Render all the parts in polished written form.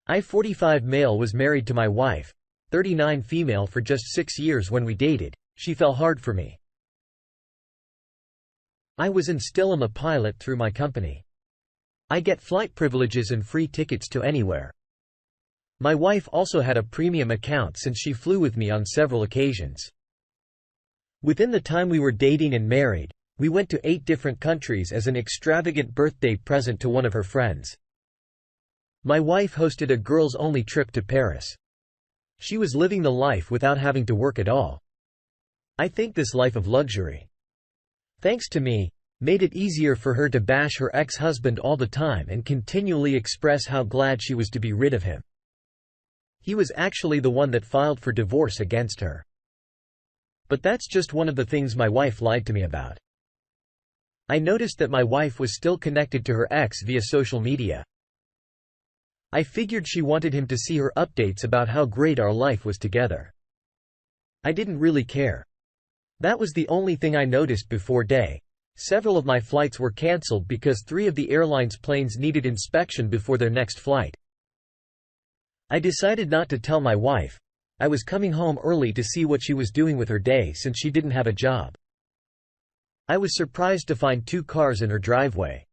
I-45 male was married to my wife, 39 female for just 6 years when we dated. She fell hard for me. I was in still am a pilot through my company. I get flight privileges and free tickets to anywhere. My wife also had a premium account since she flew with me on several occasions. Within the time we were dating and married, we went to 8 different countries as an extravagant birthday present to one of her friends. My wife hosted a girls-only trip to Paris. She was living the life without having to work at all. I think this life of luxury, thanks to me, made it easier for her to bash her ex-husband all the time and continually express how glad she was to be rid of him. He was actually the one that filed for divorce against her. But that's just one of the things my wife lied to me about. I noticed that my wife was still connected to her ex via social media. I figured she wanted him to see her updates about how great our life was together. I didn't really care. That was the only thing I noticed before day. Several of my flights were cancelled because 3 of the airline's planes needed inspection before their next flight. I decided not to tell my wife. I was coming home early to see what she was doing with her day since she didn't have a job. I was surprised to find 2 cars in her driveway.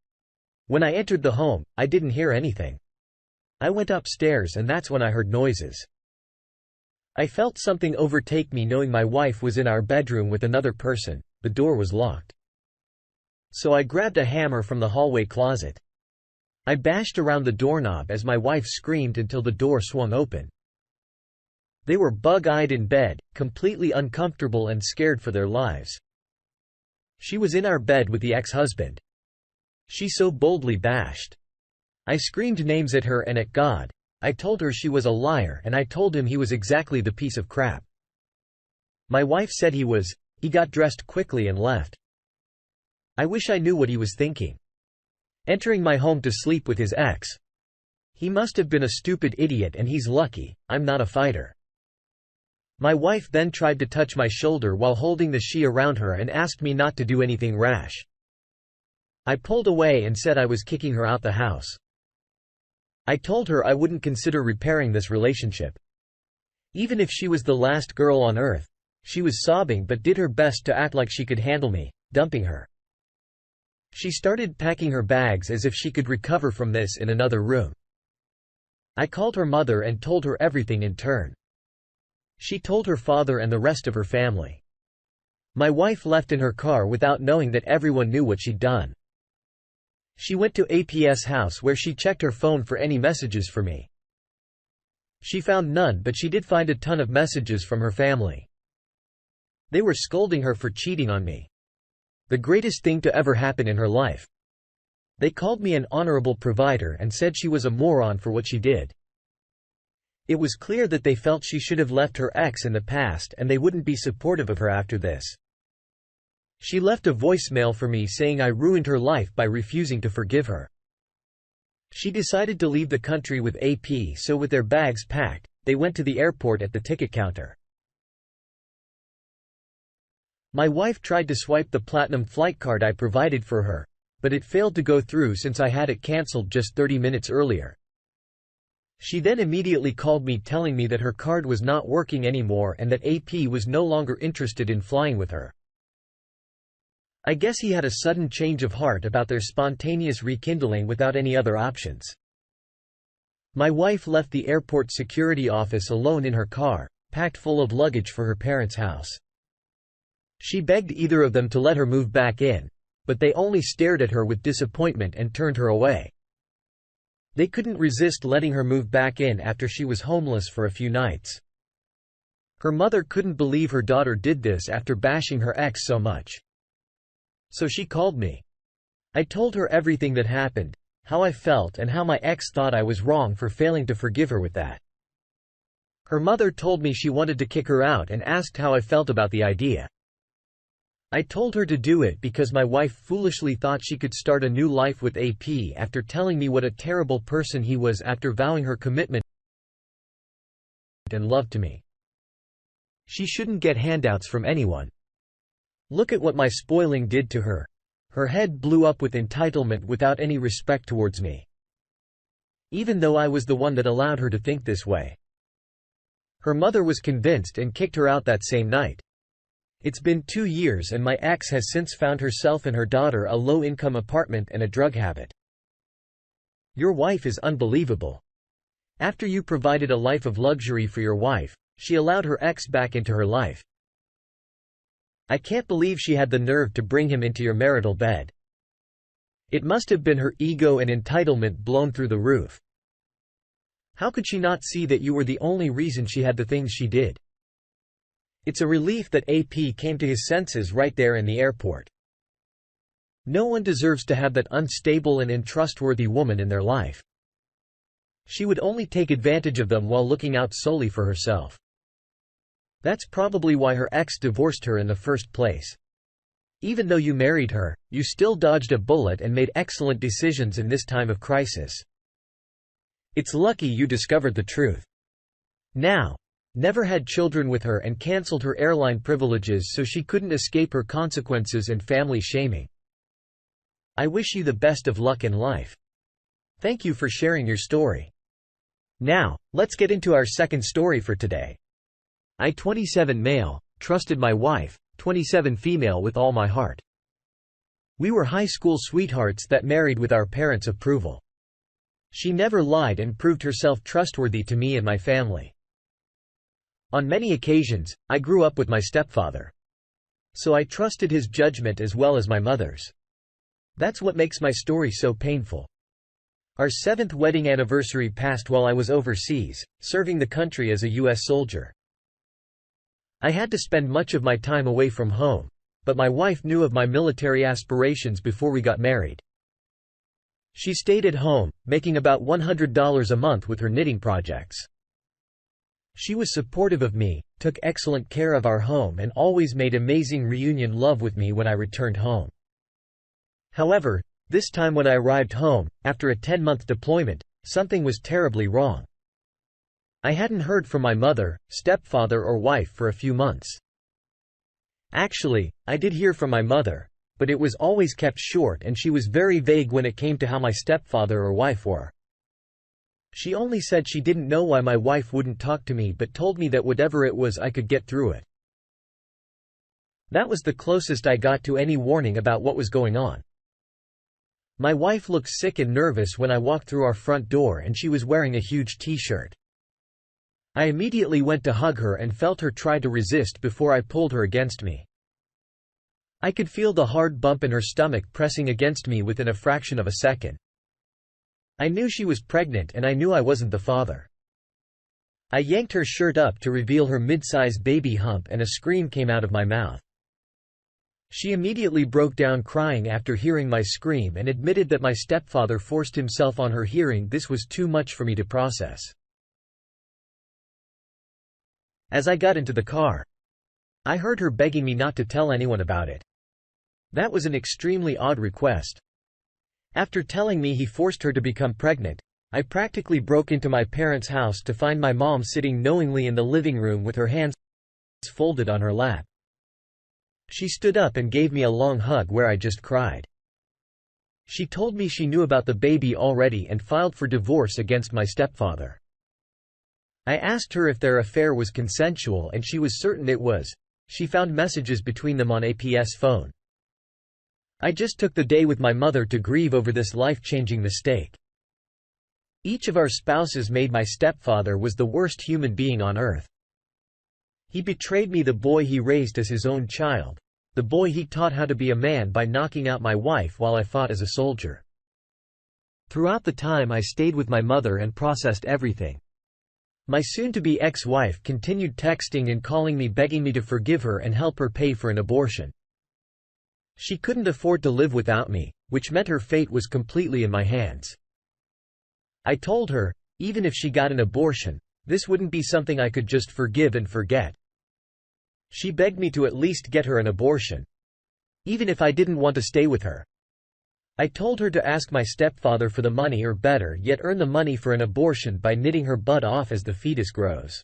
When I entered the home, I didn't hear anything. I went upstairs and that's when I heard noises. I felt something overtake me knowing my wife was in our bedroom with another person. The door was locked. So I grabbed a hammer from the hallway closet. I bashed around the doorknob as my wife screamed until the door swung open. They were bug-eyed in bed, completely uncomfortable and scared for their lives. She was in our bed with the ex-husband. She so boldly bashed. I screamed names at her and at God. I told her she was a liar and I told him he was exactly the piece of crap. My wife said he was. He got dressed quickly and left. I wish I knew what he was thinking. Entering my home to sleep with his ex. He must have been a stupid idiot and he's lucky, I'm not a fighter. My wife then tried to touch my shoulder while holding the she around her and asked me not to do anything rash. I pulled away and said I was kicking her out the house. I told her I wouldn't consider repairing this relationship. Even if she was the last girl on earth. She was sobbing but did her best to act like she could handle me, dumping her. She started packing her bags as if she could recover from this in another room. I called her mother and told her everything in turn. She told her father and the rest of her family. My wife left in her car without knowing that everyone knew what she'd done. She went to AP's house where she checked her phone for any messages for me. She found none, but she did find a ton of messages from her family. They were scolding her for cheating on me. The greatest thing to ever happen in her life. They called me an honorable provider and said she was a moron for what she did. It was clear that they felt she should have left her ex in the past and they wouldn't be supportive of her after this. She left a voicemail for me saying I ruined her life by refusing to forgive her. She decided to leave the country with AP, so with their bags packed, they went to the airport at the ticket counter. My wife tried to swipe the platinum flight card I provided for her, but it failed to go through since I had it cancelled just 30 minutes earlier. She then immediately called me telling me that her card was not working anymore and that AP was no longer interested in flying with her. I guess he had a sudden change of heart about their spontaneous rekindling without any other options. My wife left the airport security office alone in her car, packed full of luggage for her parents' house. She begged either of them to let her move back in, but they only stared at her with disappointment and turned her away. They couldn't resist letting her move back in after she was homeless for a few nights. Her mother couldn't believe her daughter did this after bashing her ex so much. So she called me. I told her everything that happened, how I felt and how my ex thought I was wrong for failing to forgive her with that. Her mother told me she wanted to kick her out and asked how I felt about the idea. I told her to do it because my wife foolishly thought she could start a new life with AP after telling me what a terrible person he was after vowing her commitment and love to me. She shouldn't get handouts from anyone. Look at what my spoiling did to her. Her head blew up with entitlement without any respect towards me. even though I was the one that allowed her to think this way. Her mother was convinced and kicked her out that same night. It's been 2 years and my ex has since found herself and her daughter a low-income apartment and a drug habit. Your wife is unbelievable. After you provided a life of luxury for your wife, she allowed her ex back into her life. I can't believe she had the nerve to bring him into your marital bed. It must have been her ego and entitlement blown through the roof. How could she not see that you were the only reason she had the things she did? It's a relief that AP came to his senses right there in the airport. No one deserves to have that unstable and untrustworthy woman in their life. She would only take advantage of them while looking out solely for herself. That's probably why her ex divorced her in the first place. Even though you married her, you still dodged a bullet and made excellent decisions in this time of crisis. It's lucky you discovered the truth. Now, never had children with her and cancelled her airline privileges so she couldn't escape her consequences and family shaming. I wish you the best of luck in life. Thank you for sharing your story. Now, let's get into our second story for today. I, 27 male, trusted my wife, 27 female, with all my heart. We were high school sweethearts that married with our parents' approval. She never lied and proved herself trustworthy to me and my family. On many occasions, I grew up with my stepfather. So I trusted his judgment as well as my mother's. That's what makes my story so painful. Our 7th wedding anniversary passed while I was overseas, serving the country as a U.S. soldier. I had to spend much of my time away from home, but my wife knew of my military aspirations before we got married. She stayed at home, making about $100 a month with her knitting projects. She was supportive of me, took excellent care of our home and always made amazing reunion love with me when I returned home. However, this time when I arrived home, after a 10-month deployment, something was terribly wrong. I hadn't heard from my mother, stepfather or wife for a few months. Actually, I did hear from my mother, but it was always kept short and she was very vague when it came to how my stepfather or wife were. She only said she didn't know why my wife wouldn't talk to me but told me that whatever it was I could get through it. That was the closest I got to any warning about what was going on. My wife looked sick and nervous when I walked through our front door and she was wearing a huge t-shirt. I immediately went to hug her and felt her try to resist before I pulled her against me. I could feel the hard bump in her stomach pressing against me within a fraction of a second. I knew she was pregnant and I knew I wasn't the father. I yanked her shirt up to reveal her mid-sized baby hump and a scream came out of my mouth. She immediately broke down crying after hearing my scream and admitted that my stepfather forced himself on her. Hearing this was too much for me to process. As I got into the car, I heard her begging me not to tell anyone about it. That was an extremely odd request. After telling me he forced her to become pregnant, I practically broke into my parents' house to find my mom sitting knowingly in the living room with her hands folded on her lap. She stood up and gave me a long hug where I just cried. She told me she knew about the baby already and filed for divorce against my stepfather. I asked her if their affair was consensual and she was certain it was. She found messages between them on AP's phone. I just took the day with my mother to grieve over this life-changing mistake. Each of our spouses made my stepfather was the worst human being on earth. He betrayed me, the boy he raised as his own child, the boy he taught how to be a man by knocking out my wife while I fought as a soldier. Throughout the time I stayed with my mother and processed everything. My soon-to-be ex-wife continued texting and calling me, begging me to forgive her and help her pay for an abortion. She couldn't afford to live without me, which meant her fate was completely in my hands. I told her, even if she got an abortion, this wouldn't be something I could just forgive and forget. She begged me to at least get her an abortion, even if I didn't want to stay with her. I told her to ask my stepfather for the money, or better yet earn the money for an abortion by knitting her butt off as the fetus grows.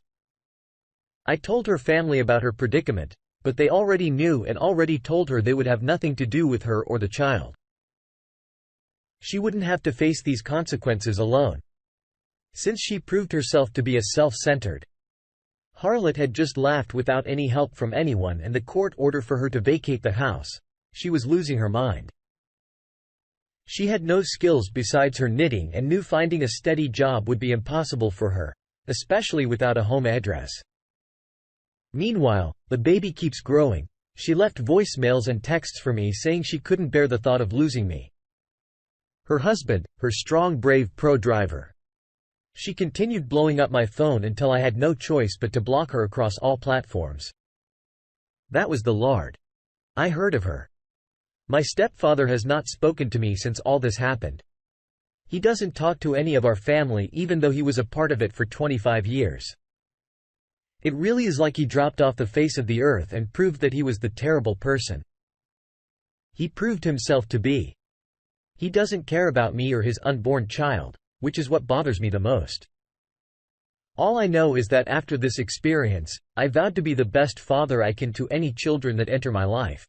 I told her family about her predicament, but they already knew and already told her they would have nothing to do with her or the child. She wouldn't have to face these consequences alone. since she proved herself to be a self-centered harlot had just laughed without any help from anyone and the court order for her to vacate the house. She was losing her mind. She had no skills besides her knitting and knew finding a steady job would be impossible for her, especially without a home address. Meanwhile, the baby keeps growing. She left voicemails and texts for me saying she couldn't bear the thought of losing me. Her husband, her strong brave pro-driver. She continued blowing up my phone until I had no choice but to block her across all platforms. That was the lard. I heard of her. My stepfather has not spoken to me since all this happened. He doesn't talk to any of our family even though he was a part of it for 25 years. It really is like he dropped off the face of the earth and proved that he was the terrible person he proved himself to be. He doesn't care about me or his unborn child, which is what bothers me the most. All I know is that after this experience, I vowed to be the best father I can to any children that enter my life.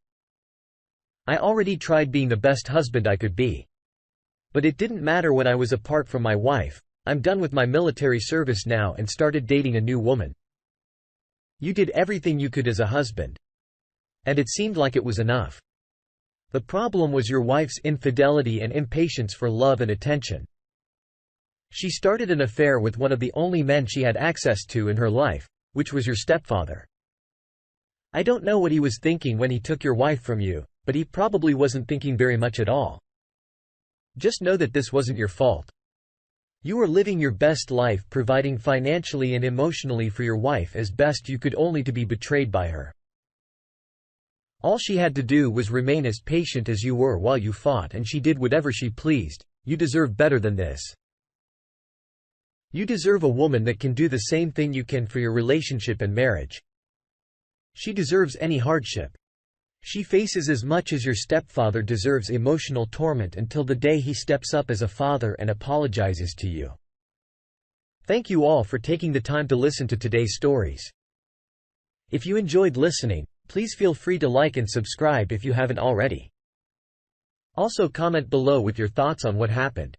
I already tried being the best husband I could be. But it didn't matter when I was apart from my wife. I'm done with my military service now and started dating a new woman. You did everything you could as a husband. And it seemed like it was enough. The problem was your wife's infidelity and impatience for love and attention. She started an affair with one of the only men she had access to in her life, which was your stepfather. I don't know what he was thinking when he took your wife from you, but he probably wasn't thinking very much at all. Just know that this wasn't your fault. You were living your best life, providing financially and emotionally for your wife as best you could, only to be betrayed by her. All she had to do was remain as patient as you were while you fought, and she did whatever she pleased. You deserve better than this. You deserve a woman that can do the same thing you can for your relationship and marriage. She deserves any hardship she faces as much as your stepfather deserves emotional torment until the day he steps up as a father and apologizes to you. Thank you all for taking the time to listen to today's stories. If you enjoyed listening, please feel free to like and subscribe if you haven't already. Also comment below with your thoughts on what happened.